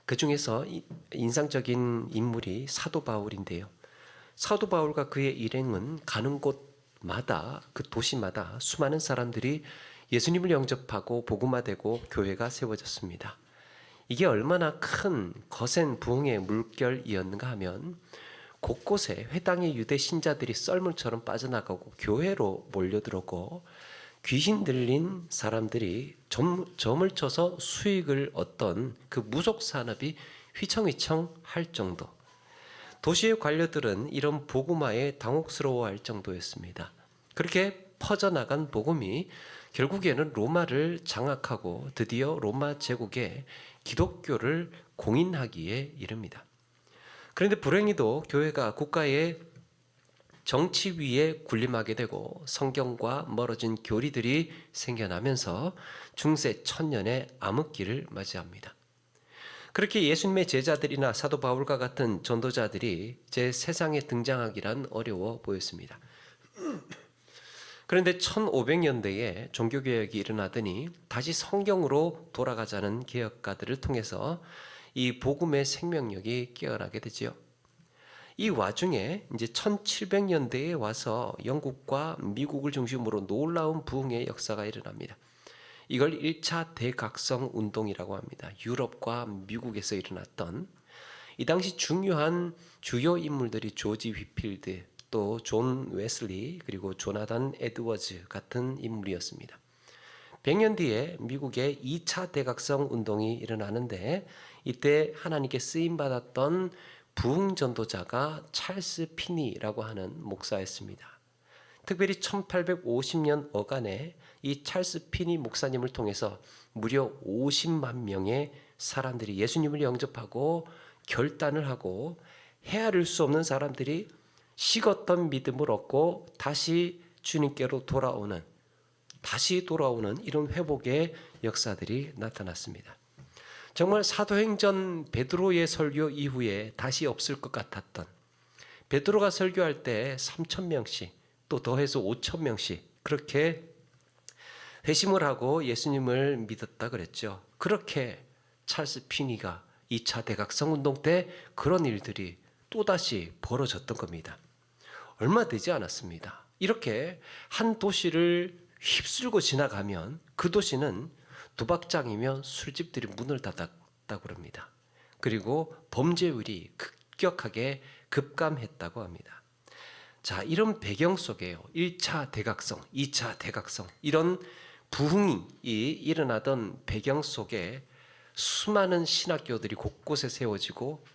그 중에서 인상적인 인물이 사도 바울인데요. 사도 바울과 그의 일행은 가는 곳마다 그 도시마다 수많은 사람들이 예수님을 영접하고 복음화되고 교회가 세워졌습니다. 이게 얼마나 큰 거센 부흥의 물결이었는가 하면 곳곳에 회당의 유대 신자들이 썰물처럼 빠져나가고 교회로 몰려들었고 귀신 들린 사람들이 점을 쳐서 수익을 얻던 그 무속 산업이 휘청휘청 할 정도. 도시의 관료들은 이런 복음화에 당혹스러워할 정도였습니다. 그렇게 퍼져나간 복음이 결국에는 로마를 장악하고 드디어 로마 제국에 기독교를 공인하기에 이릅니다. 그런데 불행히도 교회가 국가의 정치 위에 군림하게 되고 성경과 멀어진 교리들이 생겨나면서 중세 천년의 암흑기를 맞이합니다. 그렇게 예수님의 제자들이나 사도 바울과 같은 전도자들이 제 세상에 등장하기란 어려워 보였습니다. 그런데 1500년대에 종교개혁이 일어나더니 다시 성경으로 돌아가자는 개혁가들을 통해서 이 복음의 생명력이 깨어나게 되지요. 이 와중에 이제 1700년대에 와서 영국과 미국을 중심으로 놀라운 부흥의 역사가 일어납니다. 이걸 1차 대각성 운동이라고 합니다. 유럽과 미국에서 일어났던 이 당시 중요한 주요 인물들이 조지 휘필드, 또 존 웨슬리, 그리고 조나단 에드워즈 같은 인물이었습니다. 100년 뒤에 미국의 2차 대각성 운동이 일어나는데 이때 하나님께 쓰임받았던 부흥 전도자가 찰스 피니라고 하는 목사였습니다. 특별히 1850년 어간에 이 찰스 피니 목사님을 통해서 무려 50만 명의 사람들이 예수님을 영접하고 결단을 하고 헤아릴 수 없는 사람들이 식었던 믿음을 얻고 다시 주님께로 돌아오는 이런 회복의 역사들이 나타났습니다. 정말 사도행전 베드로의 설교 이후에 다시 없을 것 같았던, 베드로가 설교할 때 3,000명씩 또 더해서 5,000명씩 그렇게 회심을 하고 예수님을 믿었다 그랬죠. 그렇게 찰스 피니가 2차 대각성 운동 때 그런 일들이 또다시 벌어졌던 겁니다. 얼마 되지 않았습니다. 이렇게 한 도시를 휩쓸고 지나가면 그 도시는 도박장이며 술집들이 문을 닫았다고 합니다. 그리고 범죄율이 급격하게 급감했다고 합니다. 자, 이런 배경 속에요. 1차 대각성, 2차 대각성, 이런 부흥이 일어나던 배경 속에 수많은 신학교들이 곳곳에 세워지고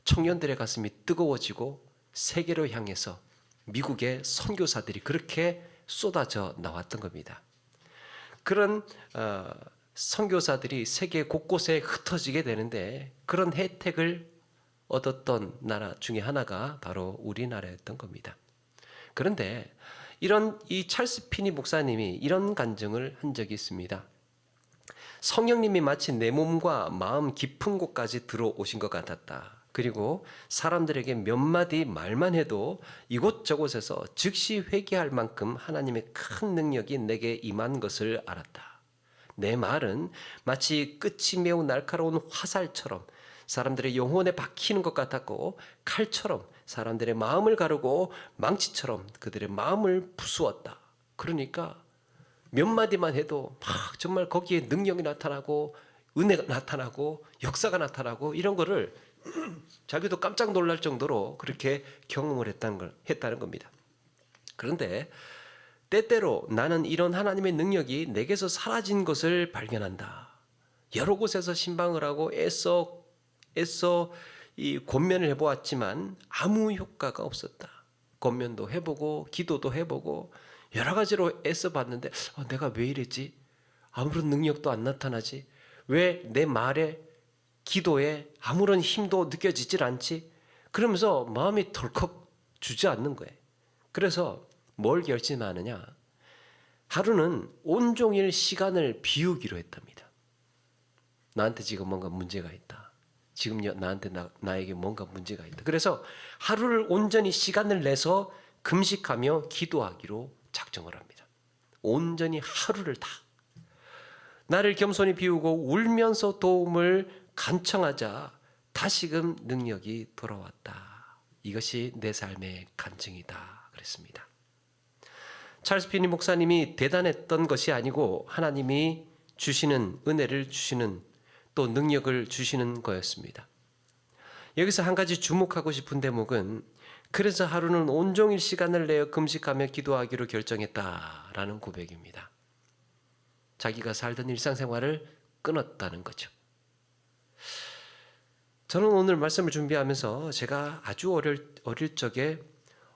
청년들의 가슴이 뜨거워지고 세계로 향해서 미국의 선교사들이 그렇게 쏟아져 나왔던 겁니다. 그런 선교사들이 세계 곳곳에 흩어지게 되는데 그런 혜택을 얻었던 나라 중에 하나가 바로 우리나라였던 겁니다. 그런데 이 찰스 피니 목사님이 이런 간증을 한 적이 있습니다. 성령님이 마치 내 몸과 마음 깊은 곳까지 들어오신 것 같았다. 그리고 사람들에게 몇 마디 말만 해도 이곳저곳에서 즉시 회개할 만큼 하나님의 큰 능력이 내게 임한 것을 알았다. 내 말은 마치 끝이 매우 날카로운 화살처럼 사람들의 영혼에 박히는 것 같았고 칼처럼 사람들의 마음을 가르고 망치처럼 그들의 마음을 부수었다. 그러니까 몇 마디만 해도 막 정말 거기에 능력이 나타나고 은혜가 나타나고 역사가 나타나고 이런 거를 자기도 깜짝 놀랄 정도로 그렇게 경험을 했다는 겁니다. 그런데 때때로 나는 이런 하나님의 능력이 내게서 사라진 것을 발견한다. 여러 곳에서 신방을 하고 애써 이 권면을 해보았지만 아무 효과가 없었다. 권면도 해보고 기도도 해보고 여러 가지로 애써 봤는데 내가 왜 이랬지? 아무런 능력도 안 나타나지? 왜 내 말에 기도에 아무런 힘도 느껴지질 않지? 그러면서 마음이 덜컥 주저앉는 거예요. 그래서 뭘 결심하느냐? 하루는 온종일 시간을 비우기로 했답니다. 나한테 지금 뭔가 문제가 있다. 지금 나에게 뭔가 문제가 있다. 그래서 하루를 온전히 시간을 내서 금식하며 기도하기로 작정을 합니다. 온전히 하루를 다. 나를 겸손히 비우고 울면서 도움을 간청하자 다시금 능력이 돌아왔다. 이것이 내 삶의 간증이다. 그랬습니다. 찰스 피니 목사님이 대단했던 것이 아니고 하나님이 주시는 은혜를 주시는 또 능력을 주시는 거였습니다. 여기서 한 가지 주목하고 싶은 대목은 그래서 하루는 온종일 시간을 내어 금식하며 기도하기로 결정했다라는 고백입니다. 자기가 살던 일상생활을 끊었다는 거죠. 저는 오늘 말씀을 준비하면서 제가 아주 어릴 적에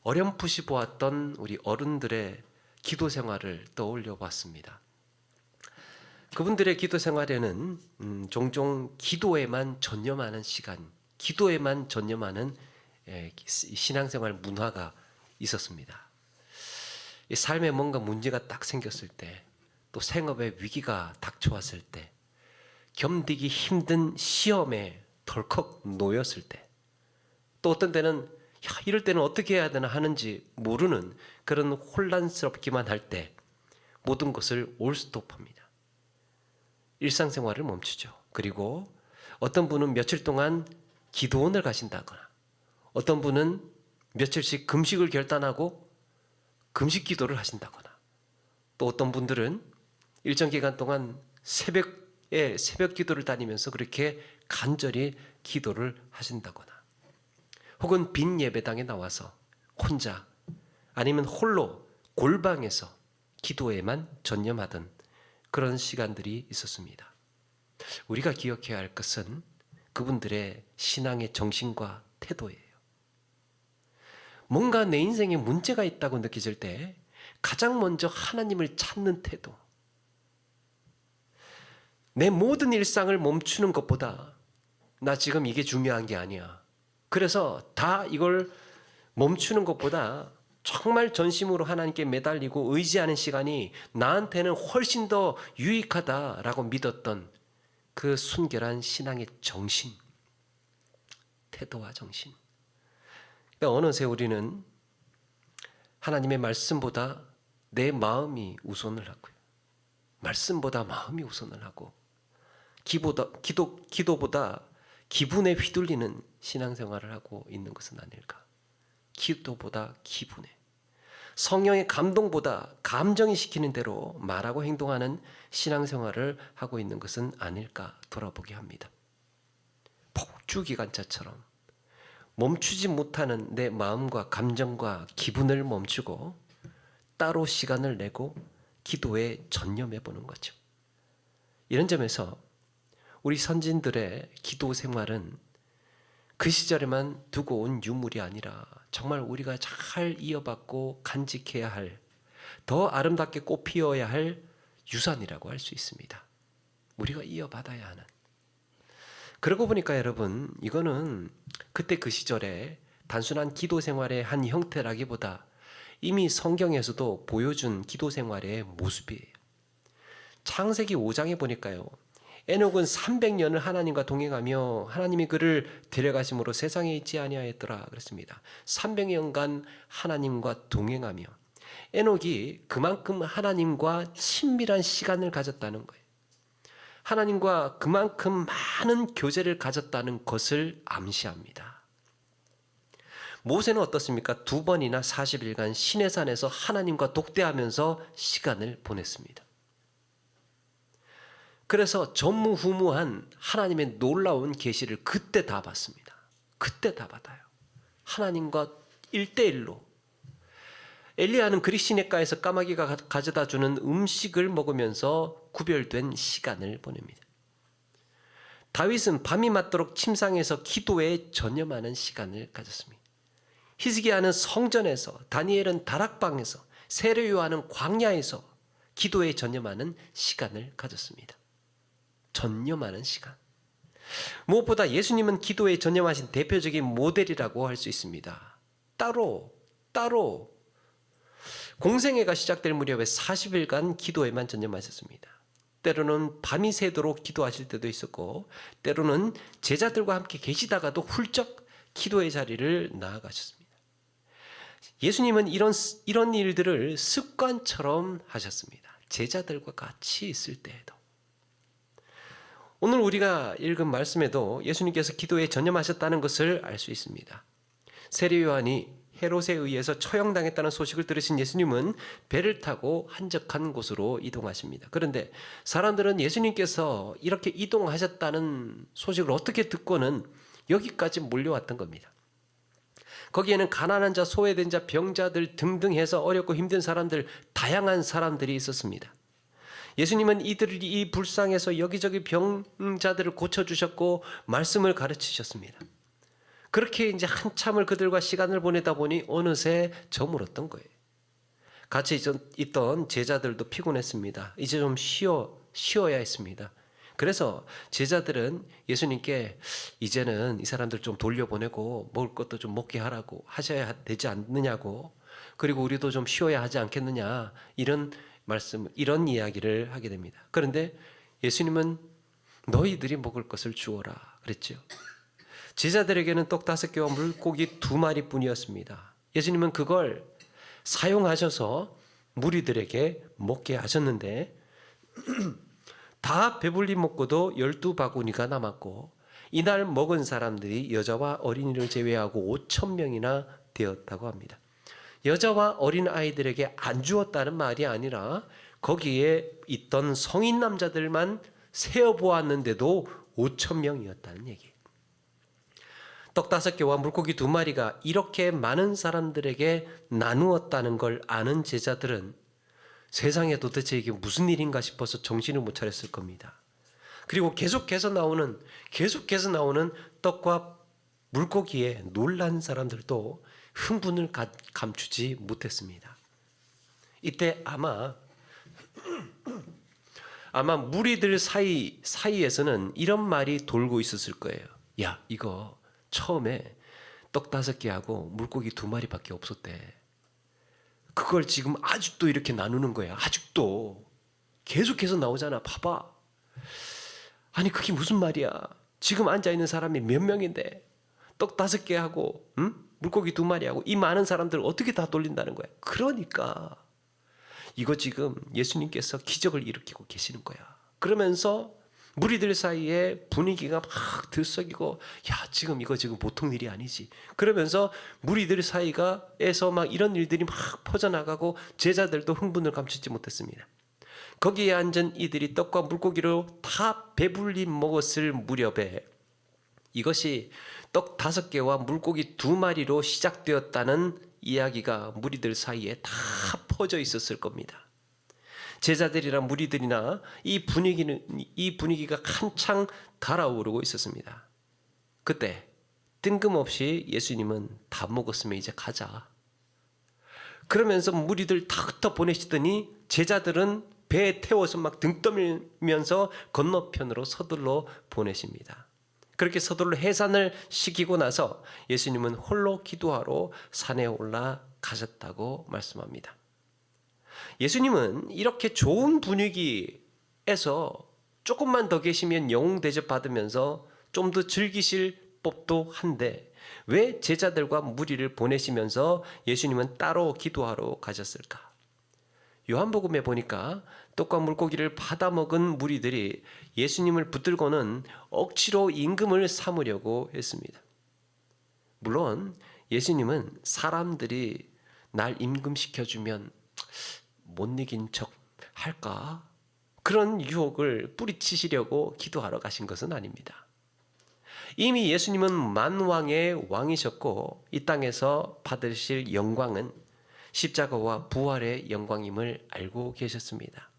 어렴풋이 보았던 우리 어른들의 기도 생활을 떠올려 봤습니다. 그분들의 기도 생활에는 종종 기도에만 전념하는 시간, 기도에만 전념하는 신앙생활 문화가 있었습니다. 삶에 뭔가 문제가 딱 생겼을 때, 또 생업에 위기가 닥쳐왔을 때, 견디기 힘든 시험에 덜컥 놓였을 때, 또 어떤 때는 이럴 때는 어떻게 해야 되나 하는지 모르는 그런 혼란스럽기만 할 때 모든 것을 올스톱합니다. 일상생활을 멈추죠. 그리고 어떤 분은 며칠 동안 기도원을 가신다거나, 어떤 분은 며칠씩 금식을 결단하고 금식 기도를 하신다거나, 또 어떤 분들은 일정 기간 동안 새벽에 새벽 기도를 다니면서 그렇게 간절히 기도를 하신다거나, 혹은 빈 예배당에 나와서 혼자 아니면 홀로 골방에서 기도에만 전념하던 그런 시간들이 있었습니다. 우리가 기억해야 할 것은 그분들의 신앙의 정신과 태도예요. 뭔가 내 인생에 문제가 있다고 느껴질 때 가장 먼저 하나님을 찾는 태도. 내 모든 일상을 멈추는 것보다 나 지금 이게 중요한 게 아니야. 그래서 다 이걸 멈추는 것보다 정말 전심으로 하나님께 매달리고 의지하는 시간이 나한테는 훨씬 더 유익하다라고 믿었던 그 순결한 신앙의 정신, 태도와 정신. 그러니까 어느새 우리는 하나님의 말씀보다 내 마음이 우선을 하고요. 말씀보다 마음이 우선을 하고 기도보다 기분에 휘둘리는 신앙생활을 하고 있는 것은 아닐까. 기도보다 기분에, 성령의 감동보다 감정이 시키는 대로 말하고 행동하는 신앙생활을 하고 있는 것은 아닐까 돌아보게 합니다. 폭주기관차처럼 멈추지 못하는 내 마음과 감정과 기분을 멈추고 따로 시간을 내고 기도에 전념해 보는 거죠. 이런 점에서 우리 선진들의 기도 생활은 그 시절에만 두고 온 유물이 아니라 정말 우리가 잘 이어받고 간직해야 할, 더 아름답게 꽃 피어야 할 유산이라고 할 수 있습니다. 우리가 이어받아야 하는. 그러고 보니까 여러분, 이거는 그때 그 시절에 단순한 기도 생활의 한 형태라기보다 이미 성경에서도 보여준 기도 생활의 모습이에요. 창세기 5장에 보니까요, 에녹은 300년을 하나님과 동행하며 하나님이 그를 데려가심으로 세상에 있지 아니하였더라 그랬습니다. 300년간 하나님과 동행하며 에녹이 그만큼 하나님과 친밀한 시간을 가졌다는 거예요. 하나님과 그만큼 많은 교제를 가졌다는 것을 암시합니다. 모세는 어떻습니까? 2번이나 40일간 시내산에서 하나님과 독대하면서 시간을 보냈습니다. 그래서 전무후무한 하나님의 놀라운 계시를 그때 다 받습니다. 그때 다 받아요. 하나님과 1대1로. 엘리야는 그리 시냇가에서 까마귀가 가져다 주는 음식을 먹으면서 구별된 시간을 보냅니다. 다윗은 밤이 맞도록 침상에서 기도에 전념하는 시간을 가졌습니다. 히스기야는 성전에서, 다니엘은 다락방에서, 세례 요한은 광야에서 기도에 전념하는 시간을 가졌습니다. 전념하는 시간. 무엇보다 예수님은 기도에 전념하신 대표적인 모델이라고 할 수 있습니다. 따로 공생애가 시작될 무렵에 40일간 기도에만 전념하셨습니다. 때로는 밤이 새도록 기도하실 때도 있었고, 때로는 제자들과 함께 계시다가도 훌쩍 기도의 자리를 나아가셨습니다. 예수님은 이런 일들을 습관처럼 하셨습니다. 제자들과 같이 있을 때에도. 오늘 우리가 읽은 말씀에도 예수님께서 기도에 전념하셨다는 것을 알 수 있습니다. 세례 요한이 헤롯에 의해서 처형당했다는 소식을 들으신 예수님은 배를 타고 한적한 곳으로 이동하십니다. 그런데 사람들은 예수님께서 이렇게 이동하셨다는 소식을 어떻게 듣고는 여기까지 몰려왔던 겁니다. 거기에는 가난한 자, 소외된 자, 병자들 등등 해서 어렵고 힘든 사람들, 다양한 사람들이 있었습니다. 예수님은 이들이 이 불쌍해서 여기저기 병자들을 고쳐주셨고 말씀을 가르치셨습니다. 그렇게 이제 한참을 그들과 시간을 보내다 보니 어느새 저물었던 거예요. 같이 있던 제자들도 피곤했습니다. 이제 좀 쉬어야 했습니다. 그래서 제자들은 예수님께 이제는 이 사람들 좀 돌려보내고 먹을 것도 좀 먹게 하라고 하셔야 되지 않느냐고, 그리고 우리도 좀 쉬어야 하지 않겠느냐, 이런 이야기를 하게 됩니다. 그런데 예수님은 너희들이 먹을 것을 주어라 그랬죠. 제자들에게는 떡 5개와 물고기 2마리 뿐이었습니다. 예수님은 그걸 사용하셔서 무리들에게 먹게 하셨는데 다 배불리 먹고도 12바구니가 남았고, 이날 먹은 사람들이 여자와 어린이를 제외하고 5,000명이나 되었다고 합니다. 여자와 어린 아이들에게 안 주었다는 말이 아니라 거기에 있던 성인 남자들만 세어보았는데도 5,000명이었다는 얘기예요. 떡 5개와 물고기 2마리가 이렇게 많은 사람들에게 나누었다는 걸 아는 제자들은 세상에 도대체 이게 무슨 일인가 싶어서 정신을 못 차렸을 겁니다. 그리고 계속해서 나오는 떡과 물고기에 놀란 사람들도 흥분을 감추지 못했습니다. 이때 아마 무리들 사이에서는 이런 말이 돌고 있었을 거예요. 야, 이거 처음에 떡 5개하고 물고기 2마리밖에 없었대. 그걸 지금 아직도 이렇게 나누는 거야. 아직도 계속해서 나오잖아. 봐봐. 아니 그게 무슨 말이야. 지금 앉아있는 사람이 몇 명인데 떡 5개하고 물고기 2마리하고 이 많은 사람들을 어떻게 다 돌린다는 거야. 그러니까 이거 지금 예수님께서 기적을 일으키고 계시는 거야. 그러면서 무리들 사이에 분위기가 막 들썩이고, 야, 이거 지금 보통 일이 아니지. 그러면서 무리들 사이에서 막 이런 일들이 막 퍼져나가고 제자들도 흥분을 감추지 못했습니다. 거기에 앉은 이들이 떡과 물고기로 다 배불리 먹었을 무렵에 이것이 떡 5개와 물고기 2마리로 시작되었다는 이야기가 무리들 사이에 다 퍼져 있었을 겁니다. 제자들이나 무리들이나 이 분위기가 한창 달아오르고 있었습니다. 그때 뜬금없이 예수님은 다 먹었으면 이제 가자. 그러면서 무리들 다 흩어보내시더니 제자들은 배에 태워서 막 등 떠밀면서 건너편으로 서둘러 보내십니다. 그렇게 서둘러 해산을 시키고 나서 예수님은 홀로 기도하러 산에 올라가셨다고 말씀합니다. 예수님은 이렇게 좋은 분위기에서 조금만 더 계시면 영웅 대접 받으면서 좀 더 즐기실 법도 한데 왜 제자들과 무리를 보내시면서 예수님은 따로 기도하러 가셨을까? 요한복음에 보니까 떡과 물고기를 받아먹은 무리들이 예수님을 붙들고는 억지로 임금을 삼으려고 했습니다. 물론 예수님은 사람들이 날 임금시켜주면 못 이긴 척 할까? 그런 유혹을 뿌리치시려고 기도하러 가신 것은 아닙니다. 이미 예수님은 만왕의 왕이셨고 이 땅에서 받으실 영광은 십자가와 부활의 영광임을 알고 계셨습니다.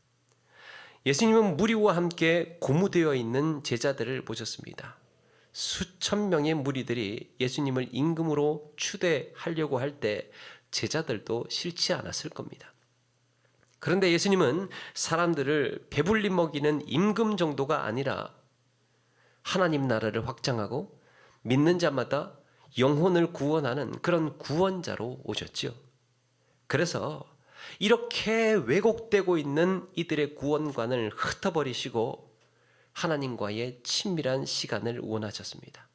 예수님은 무리와 함께 고무되어 있는 제자들을 보셨습니다. 수천 명의 무리들이 예수님을 임금으로 추대하려고 할 때 제자들도 싫지 않았을 겁니다. 그런데 예수님은 사람들을 배불리 먹이는 임금 정도가 아니라 하나님 나라를 확장하고 믿는 자마다 영혼을 구원하는 그런 구원자로 오셨죠. 그래서 이렇게 왜곡되고 있는 이들의 구원관을 흩어버리시고 하나님과의 친밀한 시간을 원하셨습니다.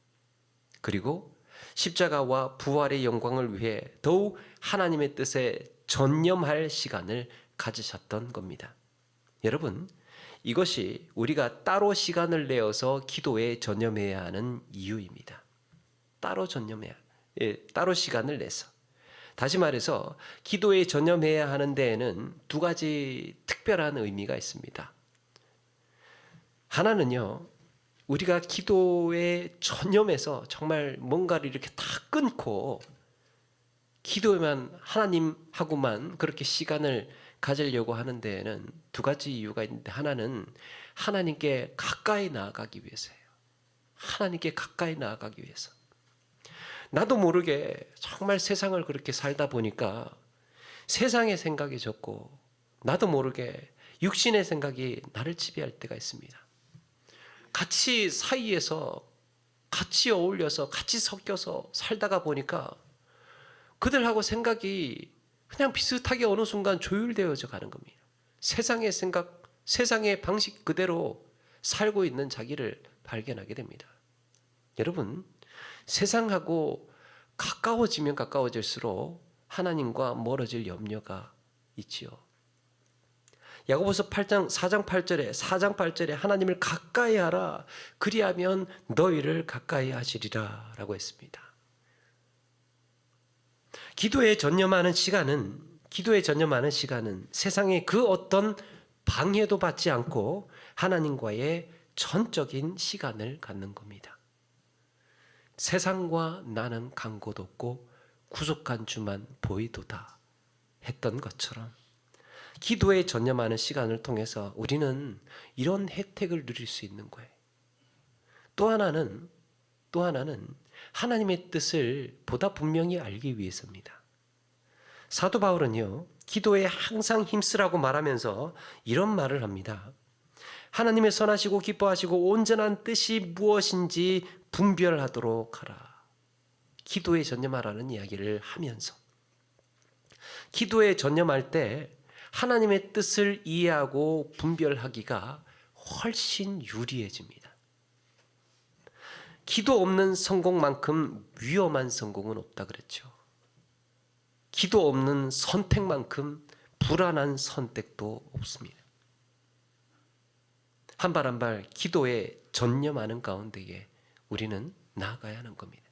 그리고 십자가와 부활의 영광을 위해 더욱 하나님의 뜻에 전념할 시간을 가지셨던 겁니다. 여러분, 이것이 우리가 따로 시간을 내어서 기도에 전념해야 하는 이유입니다. 따로 따로 시간을 내서. 다시 말해서 기도에 전념해야 하는 데에는 두 가지 특별한 의미가 있습니다. 하나는요, 우리가 기도에 전념해서 정말 뭔가를 이렇게 다 끊고 기도에만 하나님하고만 그렇게 시간을 가지려고 하는 데에는 두 가지 이유가 있는데, 하나는 하나님께 가까이 나아가기 위해서예요. 하나님께 가까이 나아가기 위해서. 나도 모르게 정말 세상을 그렇게 살다 보니까 세상의 생각이 적고 나도 모르게 육신의 생각이 나를 지배할 때가 있습니다. 같이 사이에서 같이 어울려서 같이 섞여서 살다가 보니까 그들하고 생각이 그냥 비슷하게 어느 순간 조율되어져 가는 겁니다. 세상의 생각, 세상의 방식 그대로 살고 있는 자기를 발견하게 됩니다. 여러분, 세상하고 가까워지면 가까워질수록 하나님과 멀어질 염려가 있지요. 야고보서 4장 8절에 하나님을 가까이 하라, 그리하면 너희를 가까이 하시리라 라고 했습니다. 기도에 전념하는 시간은 세상의 그 어떤 방해도 받지 않고 하나님과의 전적인 시간을 갖는 겁니다. 세상과 나는 간 곳 없고 구속한 주만 보이도다 했던 것처럼 기도에 전념하는 시간을 통해서 우리는 이런 혜택을 누릴 수 있는 거예요. 또 하나는 하나님의 뜻을 보다 분명히 알기 위해서입니다. 사도 바울은요, 기도에 항상 힘쓰라고 말하면서 이런 말을 합니다. 하나님의 선하시고 기뻐하시고 온전한 뜻이 무엇인지 분별하도록 하라. 기도에 전념하라는 이야기를 하면서, 기도에 전념할 때 하나님의 뜻을 이해하고 분별하기가 훨씬 유리해집니다. 기도 없는 성공만큼 위험한 성공은 없다 그랬죠. 기도 없는 선택만큼 불안한 선택도 없습니다. 한 발 한 발 기도에 전념하는 가운데에 우리는 나아가야 하는 겁니다.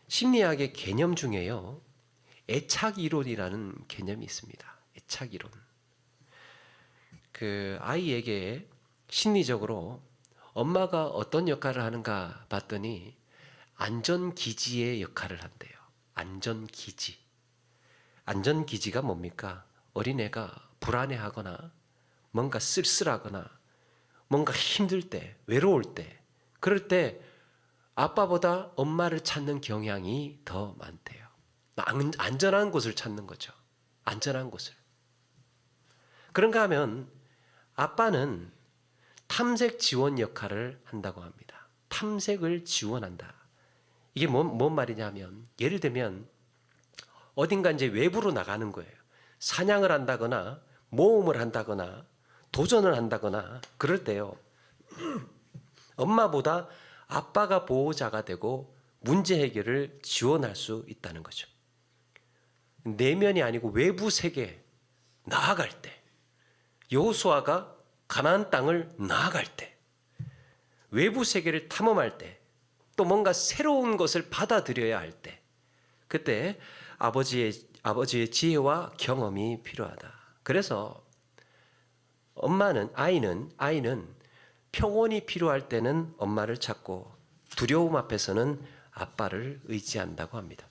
심리학의 개념 중에요, 애착이론이라는 개념이 있습니다. 애착이론. 그 아이에게 심리적으로 엄마가 어떤 역할을 하는가 봤더니 안전기지의 역할을 한대요. 안전기지. 안전기지가 뭡니까? 어린애가 불안해하거나 뭔가 쓸쓸하거나 뭔가 힘들 때, 외로울 때, 그럴 때 아빠보다 엄마를 찾는 경향이 더 많대요. 안전한 곳을 찾는 거죠. 안전한 곳을. 그런가 하면 아빠는 탐색 지원 역할을 한다고 합니다. 탐색을 지원한다. 이게 뭔 말이냐면, 예를 들면 어딘가 이제 외부로 나가는 거예요. 사냥을 한다거나 모험을 한다거나 도전을 한다거나 그럴 때요, 엄마보다 아빠가 보호자가 되고 문제 해결을 지원할 수 있다는 거죠. 내면이 아니고 외부 세계에 나아갈 때, 여호수아가 가나안 땅을 나아갈 때, 외부 세계를 탐험할 때, 또 뭔가 새로운 것을 받아들여야 할 때, 그때 아버지의 지혜와 경험이 필요하다. 그래서 아이는 평온이 필요할 때는 엄마를 찾고 두려움 앞에서는 아빠를 의지한다고 합니다.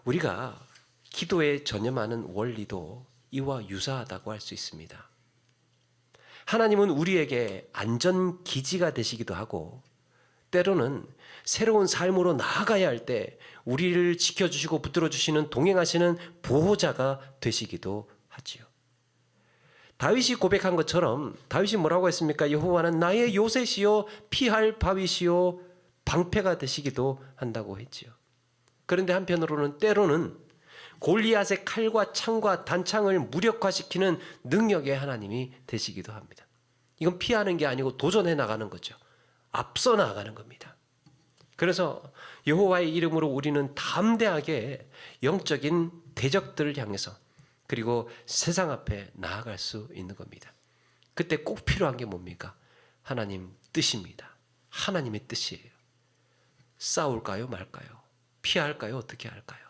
우리가 기도에 전념하는 원리도 이와 유사하다고 할 수 있습니다. 하나님은 우리에게 안전기지가 되시기도 하고, 때로는 새로운 삶으로 나아가야 할 때 우리를 지켜주시고 붙들어주시는, 동행하시는 보호자가 되시기도 하지요. 다윗이 고백한 것처럼 다윗이 뭐라고 했습니까? 여호와는 나의 요새시요 피할 바위시요 방패가 되시기도 한다고 했지요. 그런데 한편으로는 때로는 골리앗의 칼과 창과 단창을 무력화시키는 능력의 하나님이 되시기도 합니다. 이건 피하는 게 아니고 도전해 나가는 거죠. 앞서 나가는 겁니다. 그래서 여호와의 이름으로 우리는 담대하게 영적인 대적들을 향해서, 그리고 세상 앞에 나아갈 수 있는 겁니다. 그때 꼭 필요한 게 뭡니까? 하나님 뜻입니다. 하나님의 뜻이에요. 싸울까요? 말까요? 피할까요? 어떻게 할까요?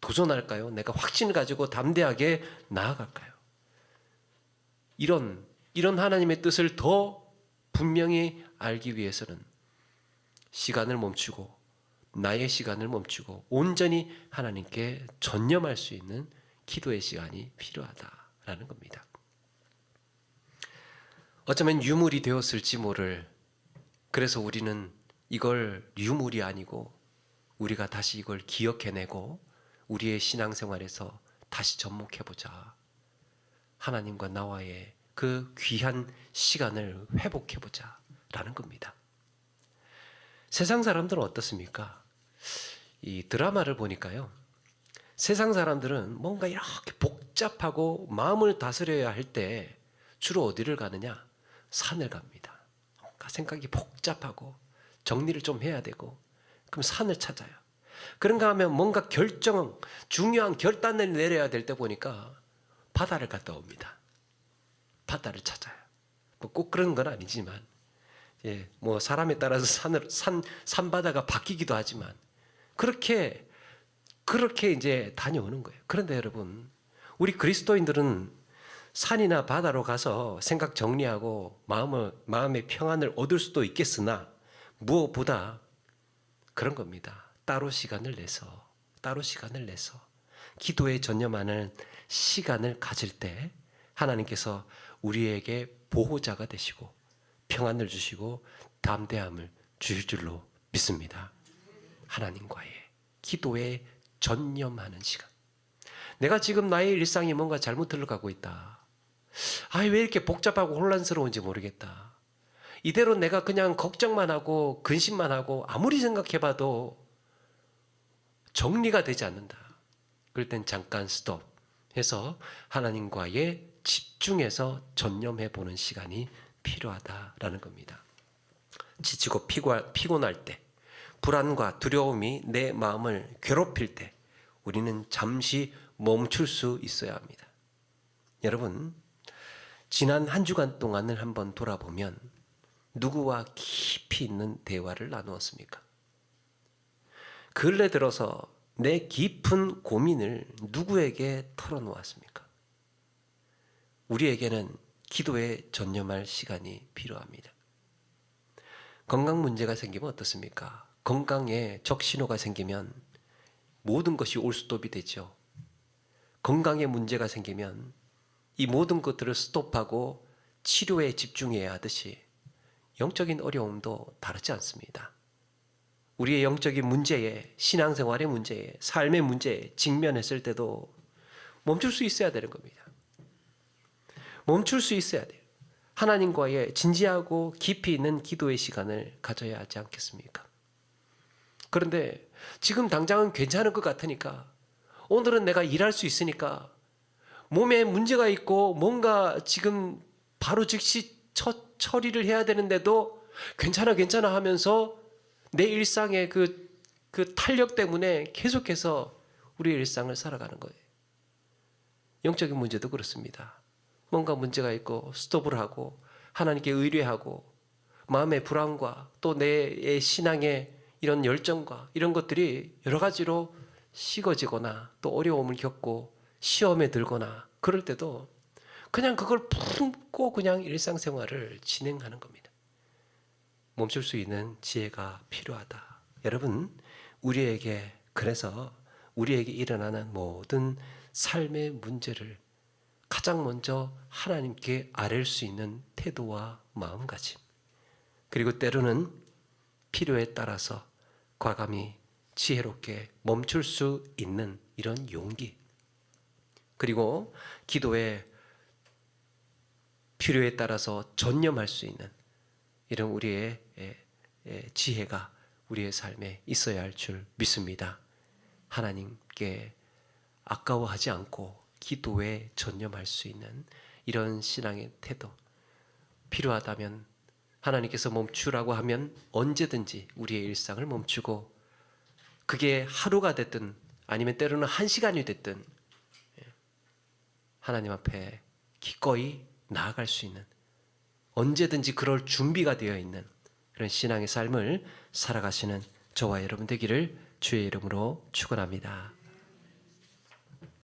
도전할까요? 내가 확신을 가지고 담대하게 나아갈까요? 이런 하나님의 뜻을 더 분명히 알기 위해서는 시간을 멈추고 나의 시간을 멈추고 온전히 하나님께 전념할 수 있는 기도의 시간이 필요하다라는 겁니다. 어쩌면 유물이 되었을지 모를, 그래서 우리는 이걸 유물이 아니고 우리가 다시 이걸 기억해내고 우리의 신앙생활에서 다시 접목해보자. 하나님과 나와의 그 귀한 시간을 회복해보자 라는 겁니다. 세상 사람들은 어떻습니까? 이 드라마를 보니까요, 세상 사람들은 뭔가 이렇게 복잡하고 마음을 다스려야 할 때 주로 어디를 가느냐? 산을 갑니다. 뭔가 생각이 복잡하고 정리를 좀 해야 되고, 그럼 산을 찾아요. 그런가 하면 뭔가 중요한 결단을 내려야 될 때 보니까 바다를 갔다 옵니다. 바다를 찾아요. 뭐 꼭 그런 건 아니지만, 뭐 사람에 따라서 산바다가 바뀌기도 하지만 그렇게 이제 다녀오는 거예요. 그런데 여러분, 우리 그리스도인들은 산이나 바다로 가서 생각 정리하고 마음의 평안을 얻을 수도 있겠으나 무엇보다 그런 겁니다. 따로 시간을 내서 기도에 전념하는 시간을 가질 때 하나님께서 우리에게 보호자가 되시고 평안을 주시고 담대함을 주실 줄로 믿습니다. 하나님과의 기도에 전념하는 시간. 내가 지금 나의 일상이 뭔가 잘못 흘러가고 있다. 왜 이렇게 복잡하고 혼란스러운지 모르겠다. 이대로 내가 그냥 걱정만 하고 근심만 하고 아무리 생각해봐도 정리가 되지 않는다. 그럴 땐 잠깐 스톱해서 하나님과의 집중해서 전념해보는 시간이 필요하다라는 겁니다. 지치고 피곤할 때, 불안과 두려움이 내 마음을 괴롭힐 때 우리는 잠시 멈출 수 있어야 합니다. 여러분, 지난 한 주간 동안을 한번 돌아보면 누구와 깊이 있는 대화를 나누었습니까? 근래 들어서 내 깊은 고민을 누구에게 털어놓았습니까? 우리에게는 기도에 전념할 시간이 필요합니다. 건강 문제가 생기면 어떻습니까? 건강에 적신호가 생기면 모든 것이 올스톱이 되죠. 건강에 문제가 생기면 이 모든 것들을 스톱하고 치료에 집중해야 하듯이 영적인 어려움도 다르지 않습니다. 우리의 영적인 문제에, 신앙생활의 문제에, 삶의 문제에 직면했을 때도 멈출 수 있어야 되는 겁니다. 멈출 수 있어야 돼요. 하나님과의 진지하고 깊이 있는 기도의 시간을 가져야 하지 않겠습니까? 그런데 지금 당장은 괜찮은 것 같으니까, 오늘은 내가 일할 수 있으니까, 몸에 문제가 있고 뭔가 지금 바로 즉시 처리를 해야 되는데도 괜찮아 하면서 내 일상의 그 탄력 때문에 계속해서 우리의 일상을 살아가는 거예요. 영적인 문제도 그렇습니다. 뭔가 문제가 있고 스톱을 하고 하나님께 의뢰하고 마음의 불안과 또 내 신앙의 이런 열정과 이런 것들이 여러 가지로 식어지거나 또 어려움을 겪고 시험에 들거나 그럴 때도 그냥 그걸 품고 그냥 일상생활을 진행하는 겁니다. 멈출 수 있는 지혜가 필요하다. 여러분, 그래서 우리에게 일어나는 모든 삶의 문제를 가장 먼저 하나님께 아뢰 수 있는 태도와 마음가짐, 그리고 때로는 필요에 따라서 과감히 지혜롭게 멈출 수 있는 이런 용기, 그리고 기도에 필요에 따라서 전념할 수 있는 이런 우리의 지혜가 우리의 삶에 있어야 할 줄 믿습니다. 하나님께 아까워하지 않고 기도에 전념할 수 있는 이런 신앙의 태도, 필요하다면 하나님께서 멈추라고 하면 언제든지 우리의 일상을 멈추고, 그게 하루가 됐든 아니면 때로는 1시간이 됐든 하나님 앞에 기꺼이 나아갈 수 있는, 언제든지 그럴 준비가 되어 있는 그런 신앙의 삶을 살아가시는 저와 여러분 되기를 주의 이름으로 축원합니다.